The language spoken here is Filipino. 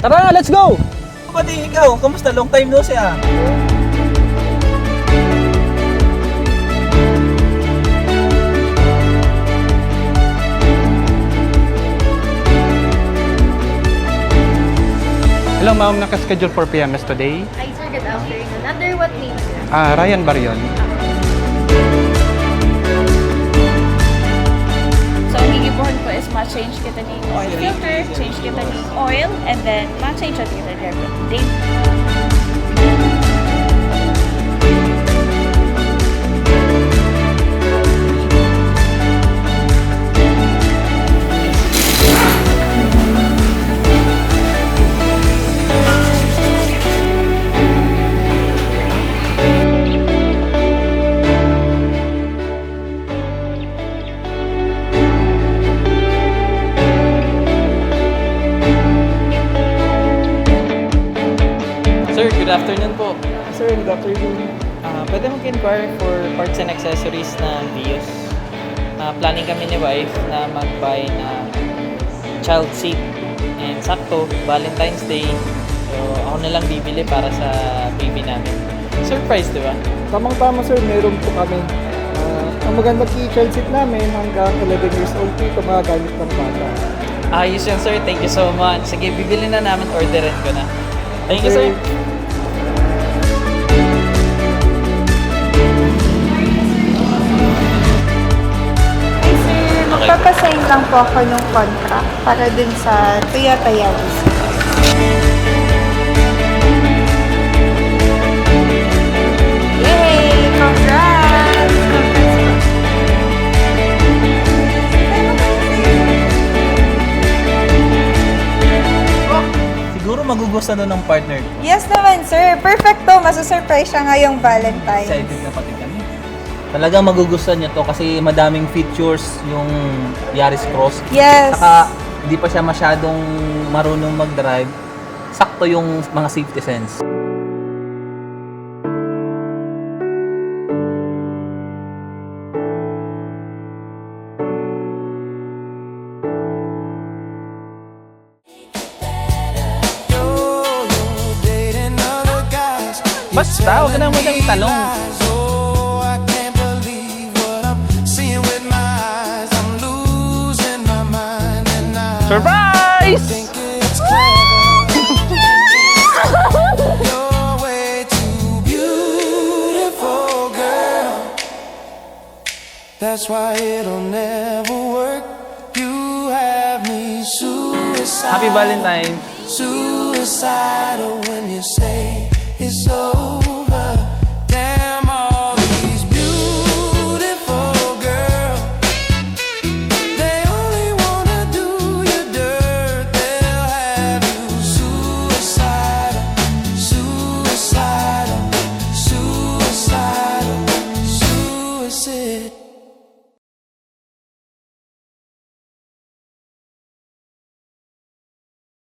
Tara, let's go! Pati ikaw, kamusta? Long time no siya. Hello ma'am, nakaschedule for PMS today. Hi sir, good afternoon. Under what name sir? Ryan Barion. So, ang gigibuhan ko is ma-change kita ni oil filter, change kita ni oil, and then ma-change kita ni date. Sir, good afternoon po. Sir, good afternoon. Pwede mag-inquire for parts and accessories ng Vios. Planning kami ni wife na mag-buy ng child seat. And sakto, Valentine's Day. So, ako na lang bibili para sa baby namin. Surprise, di ba? Tamang-tama sir, meron po kami. Ang maganda key-child seat namin hanggang 11 years old po ito magagamit ng bata. Ayos yan, sir. Thank you so much. Sige, bibili na namin. Orderin ko na. Thank you, sir. Hi sir, magpapasign lang po ako ng contract para dun sa Toyota Yaris. Yay! Congrats! Siguro magugustuhan doon ng partner ko. Yes naman sir, perfecto! Masusurprise siya ngayong Valentine's. Excited na pati kami. Talagang magugustuhan niya to kasi madaming features yung Yaris Cross. Yes! Saka hindi pa siya masyadong marunong mag-drive. Sakto yung mga safety sense. Basta, huwag ka na magandang italong. Surprise! That's why it'll never work. You have me suicidal. Happy Valentine! Suicidal when you say it's over.